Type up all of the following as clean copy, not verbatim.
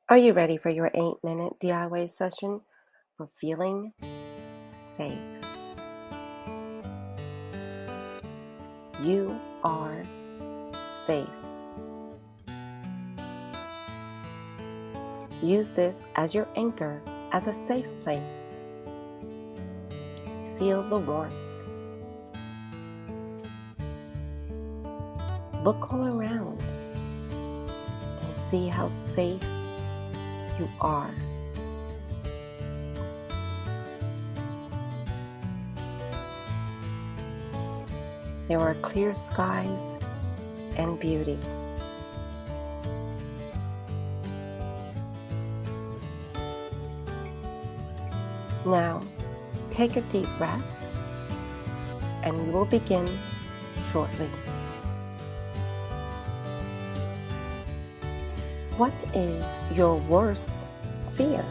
Are you ready for your 8-minute DIY session for feeling safe? You are safe. Use this as your anchor, as a safe place. Feel the warmth. Look all around and see how safe you are. There are clear skies and beauty. Now, take a deep breath, and we will begin shortly. What is your worst fear?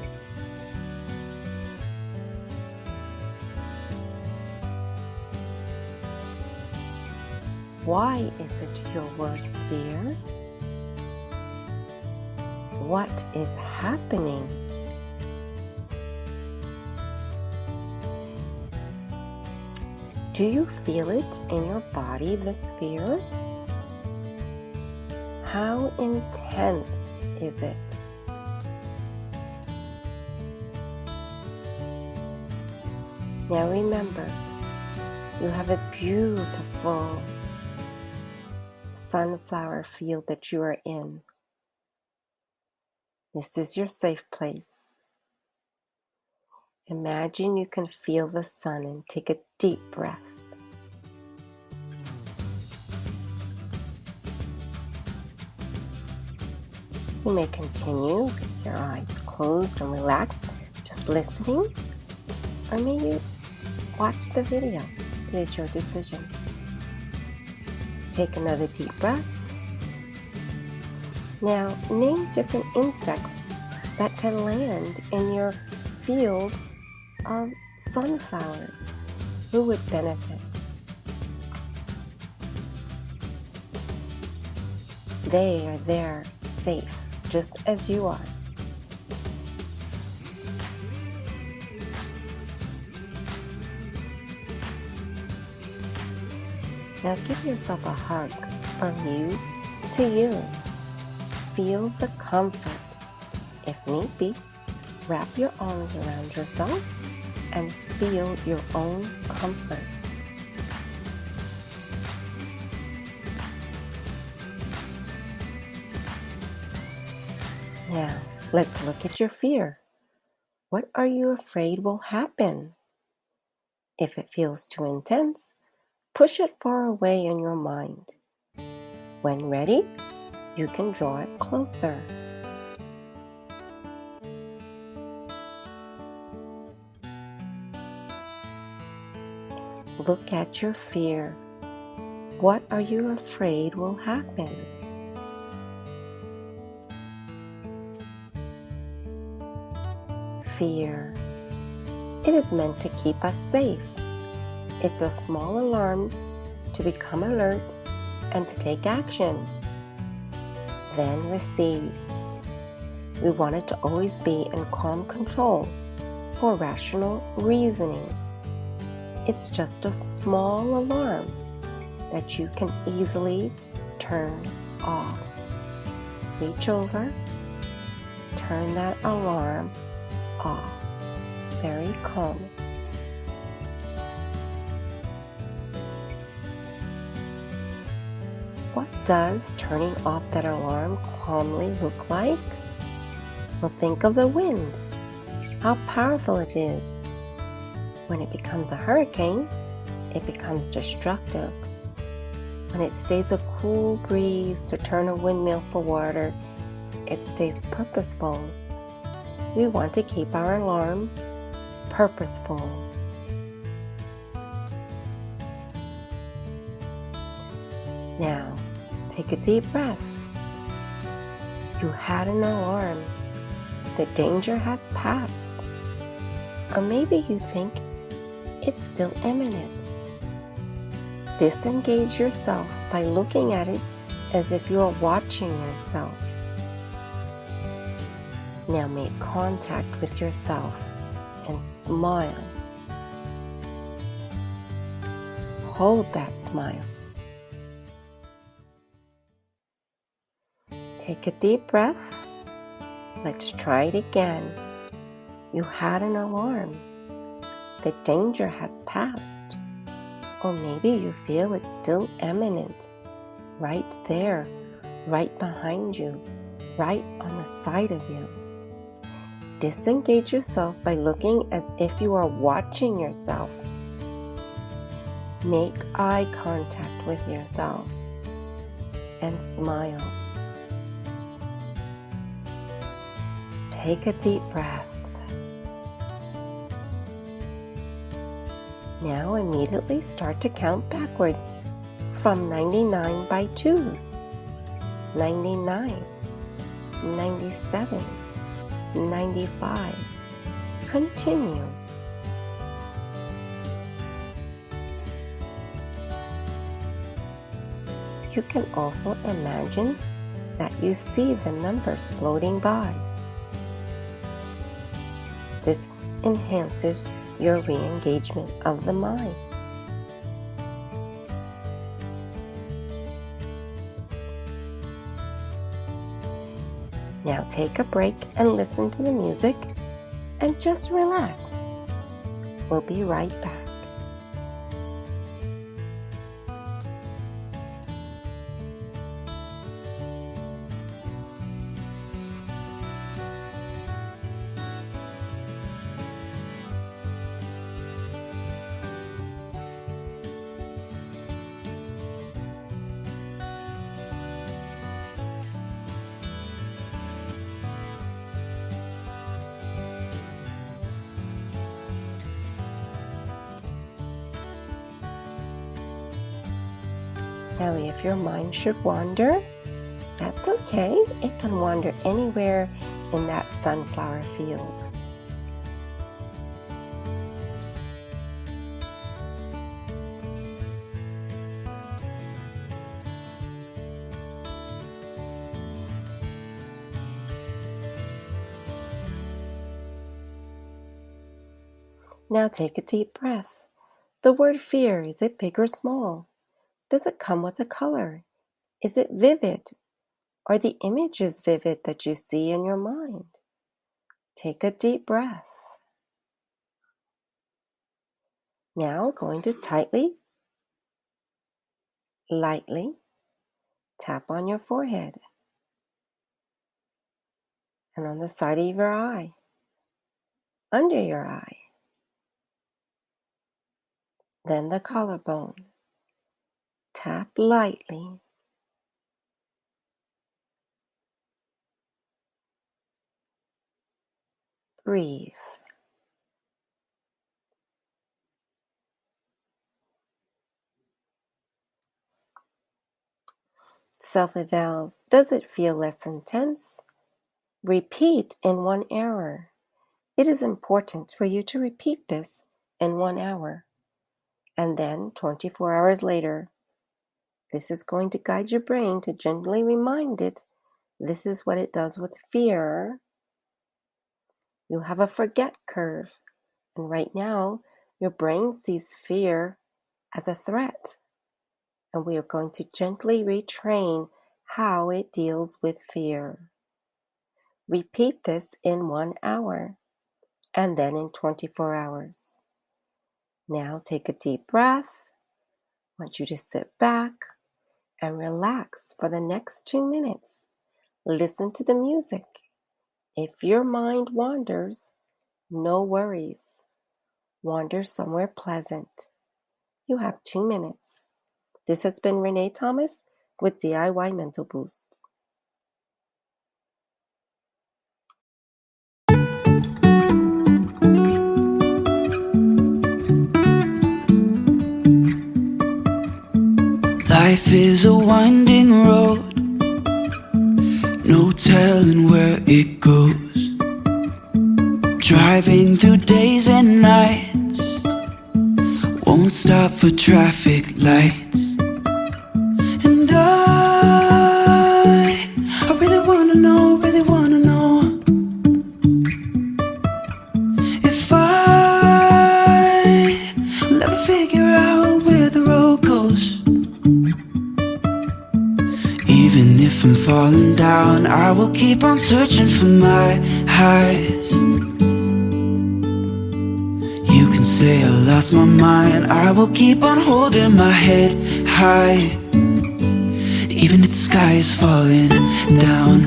Why is it your worst fear? What is happening? Do you feel it in your body, this fear? How intense is it? Now remember, you have a beautiful sunflower field that you are in. This is your safe place. Imagine you can feel the sun and take a deep breath. You may continue with your eyes closed and relaxed, just listening, or may you watch the video. It is your decision. Take another deep breath. Now, name different insects that can land in your field of sunflowers. Who would benefit? They are there, safe, just as you are. Now give yourself a hug from you to you. Feel the comfort. If need be, wrap your arms around yourself and feel your own comfort. Now, let's look at your fear. What are you afraid will happen? If it feels too intense, push it far away in your mind. When ready, you can draw it closer. Look at your fear. What are you afraid will happen? Fear. It is meant to keep us safe. It's a small alarm to become alert and to take action. Then recede. We want it to always be in calm control for rational reasoning. It's just a small alarm that you can easily turn off. Reach over, turn that alarm off. Very calm. What does turning off that alarm calmly look like? Well, think of the wind, how powerful it is. When it becomes a hurricane, it becomes destructive. When it stays a cool breeze to turn a windmill for water, it stays purposeful. We want to keep our alarms purposeful. Now, take a deep breath. You had an alarm. The danger has passed. Or maybe you think it's still imminent. Disengage yourself by looking at it as if you are watching yourself. Now make contact with yourself and smile. Hold that smile. Take a deep breath. Let's try it again. You had an alarm. The danger has passed. Or maybe you feel it's still imminent. Right there, right behind you, right on the side of you. Disengage yourself by looking as if you are watching yourself. Make eye contact with yourself and smile. Take a deep breath. Now immediately start to count backwards from 99 by twos. 99, 97, 95. Continue. You can also imagine that you see the numbers floating by. This enhances your re-engagement of the mind. Now take a break and listen to the music and just relax. We'll be right back. Now, if your mind should wander, that's okay. It can wander anywhere in that sunflower field. Now take a deep breath. The word fear, is it big or small? Does it come with a color? Is it vivid? Are the images vivid that you see in your mind? Take a deep breath. Now going to tightly, lightly tap on your forehead and on the side of your eye, under your eye, then the collarbone. Tap lightly. Breathe. Self-eval, does it feel less intense? Repeat in 1 hour. It is important for you to repeat this in 1 hour. And then 24 hours later, this is going to guide your brain to gently remind it, this is what it does with fear. You have a forget curve. And right now, your brain sees fear as a threat. And we are going to gently retrain how it deals with fear. Repeat this in 1 hour and then in 24 hours. Now take a deep breath. I want you to sit back and relax for the next 2 minutes. Listen to the music. If your mind wanders, no worries. Wander somewhere pleasant. You have 2 minutes. This has been Renee Thomas with DIY Mental Boost. Life is a winding road, no telling where it goes. Driving through days and nights, won't stop for traffic lights. And I really wanna know keep on searching for my highs. You can say I lost my mind, I will keep on holding my head high, even if the sky is falling down.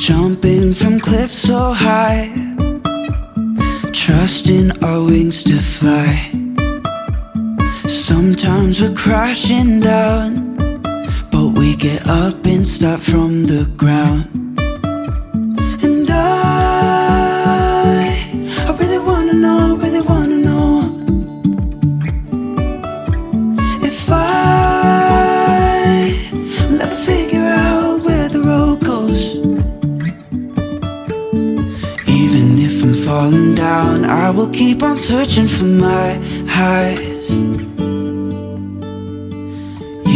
Jumping from cliffs so high, trusting our wings to fly. Sometimes we're crashing down, but we get up and start from the ground. And I really wanna know, if I'll ever figure out where the road goes. Even if I'm falling down, I will keep on searching for my highs.